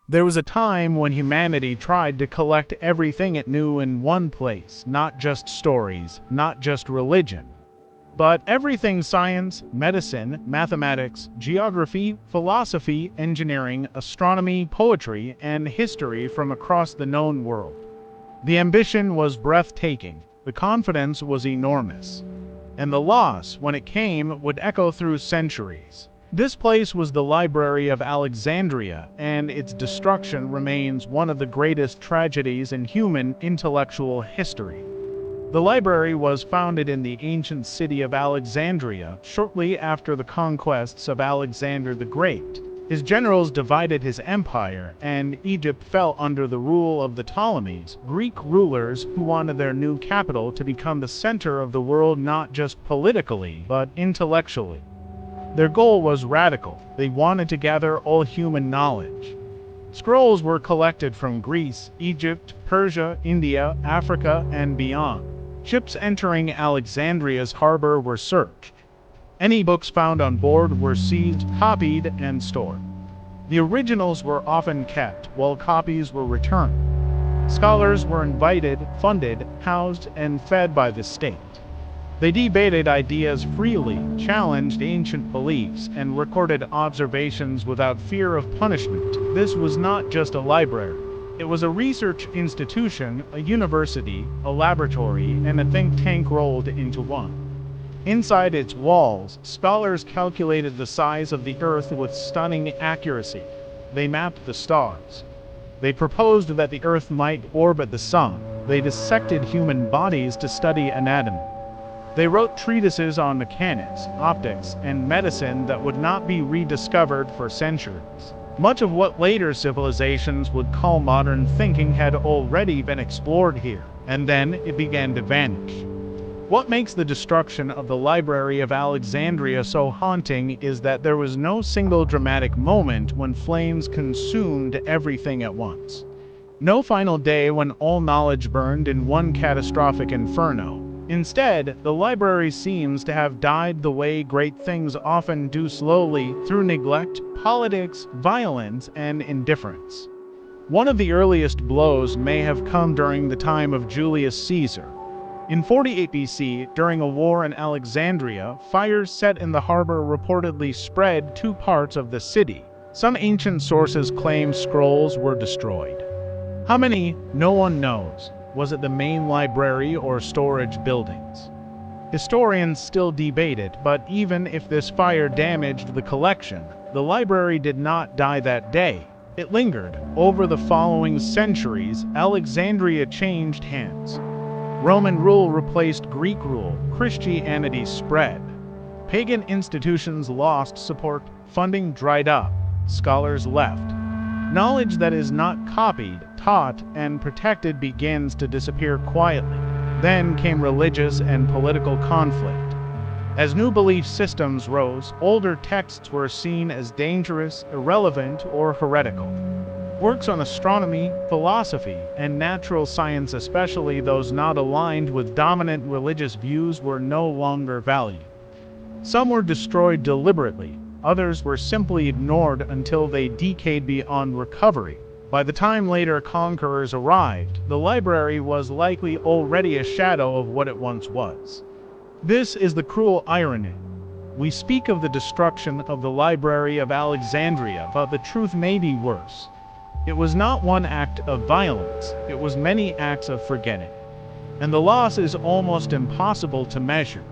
There was a time when humanity tried to collect everything it knew in one place, not just stories, not just religion, but everything: science, medicine, mathematics, geography, philosophy, engineering, astronomy, poetry, and history from across the known world. The ambition was breathtaking, the confidence was enormous, and the loss, when it came, would echo through centuries. This place was the Library of Alexandria, and its destruction remains one of the greatest tragedies in human intellectual history. The library was founded in the ancient city of Alexandria shortly after the conquests of Alexander the Great. His generals divided his empire, and Egypt fell under the rule of the Ptolemies, Greek rulers who wanted their new capital to become the center of the world not just politically, but intellectually. Their goal was radical. They wanted to gather all human knowledge. Scrolls were collected from Greece, Egypt, Persia, India, Africa, and beyond. Ships entering Alexandria's harbor were searched. Any books found on board were seized, copied, and stored. The originals were often kept, while copies were returned. Scholars were invited, funded, housed, and fed by the state. They debated ideas freely, challenged ancient beliefs, and recorded observations without fear of punishment. This was not just a library. It was a research institution, a university, a laboratory, and a think tank rolled into one. Inside its walls, scholars calculated the size of the Earth with stunning accuracy. They mapped the stars. They proposed that the Earth might orbit the Sun. They dissected human bodies to study anatomy. They wrote treatises on mechanics, optics, and medicine that would not be rediscovered for centuries. Much of what later civilizations would call modern thinking had already been explored here, and then it began to vanish. What makes the destruction of the Library of Alexandria so haunting is that there was no single dramatic moment when flames consumed everything at once. No final day when all knowledge burned in one catastrophic inferno. Instead, the library seems to have died the way great things often do, slowly, through neglect, politics, violence, and indifference. One of the earliest blows may have come during the time of Julius Caesar. In 48 BC, during a war in Alexandria, fires set in the harbor reportedly spread 2 parts of the city. Some ancient sources claim scrolls were destroyed. How many? No one knows. Was it the main library or storage buildings? Historians still debate it, but even if this fire damaged the collection, the library did not die that day. It lingered. Over the following centuries, Alexandria changed hands. Roman rule replaced Greek rule. Christianity spread. Pagan institutions lost support. Funding dried up. Scholars left. Knowledge that is not copied, taught, and protected begins to disappear quietly. Then came religious and political conflict. As new belief systems rose, older texts were seen as dangerous, irrelevant, or heretical. Works on astronomy, philosophy, and natural science, especially those not aligned with dominant religious views, were no longer valued. Some were destroyed deliberately. Others were simply ignored until they decayed beyond recovery. By the time later conquerors arrived, the library was likely already a shadow of what it once was. This is the cruel irony. We speak of the destruction of the Library of Alexandria, but the truth may be worse. It was not one act of violence, it was many acts of forgetting. And the loss is almost impossible to measure.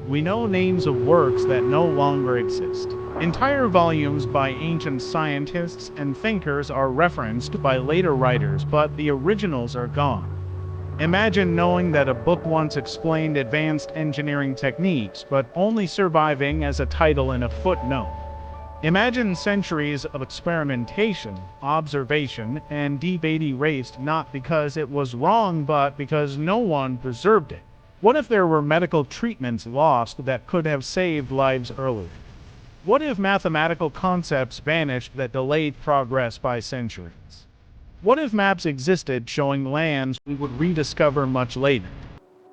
We know names of works that no longer exist. Entire volumes by ancient scientists and thinkers are referenced by later writers, but the originals are gone. Imagine knowing that a book once explained advanced engineering techniques, but only surviving as a title in a footnote. Imagine centuries of experimentation, observation, and debate erased not because it was wrong, but because no one preserved it. What if there were medical treatments lost that could have saved lives earlier? What if mathematical concepts vanished that delayed progress by centuries? What if maps existed showing lands we would rediscover much later?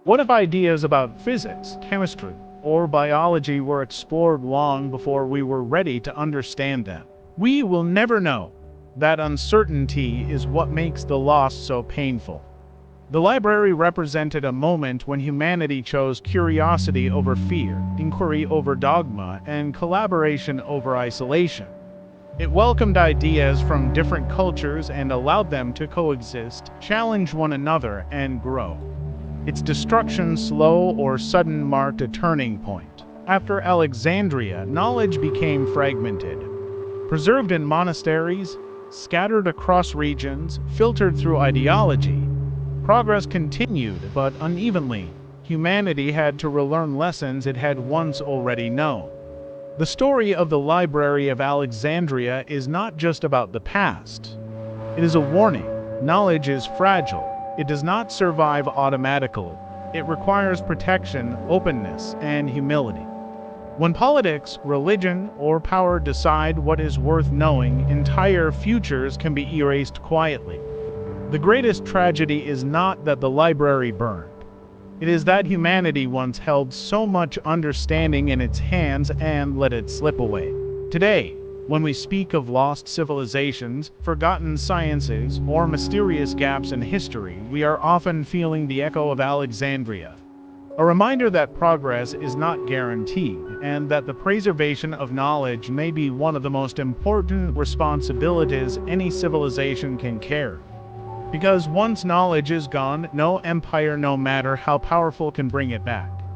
What if ideas about physics, chemistry, or biology were explored long before we were ready to understand them? We will never know. That uncertainty is what makes the loss so painful. The library represented a moment when humanity chose curiosity over fear, inquiry over dogma, and collaboration over isolation. It welcomed ideas from different cultures and allowed them to coexist, challenge one another, and grow. Its destruction, slow or sudden, marked a turning point. After Alexandria, knowledge became fragmented, preserved in monasteries, scattered across regions, filtered through ideology. Progress continued, but unevenly. Humanity had to relearn lessons it had once already known. The story of the Library of Alexandria is not just about the past. It is a warning. Knowledge is fragile. It does not survive automatically. It requires protection, openness, and humility. When politics, religion, or power decide what is worth knowing, entire futures can be erased quietly. The greatest tragedy is not that the library burned. It is that humanity once held so much understanding in its hands and let it slip away. Today, when we speak of lost civilizations, forgotten sciences, or mysterious gaps in history, we are often feeling the echo of Alexandria. A reminder that progress is not guaranteed, and that the preservation of knowledge may be one of the most important responsibilities any civilization can carry. Because once knowledge is gone, no empire, no matter how powerful, can bring it back.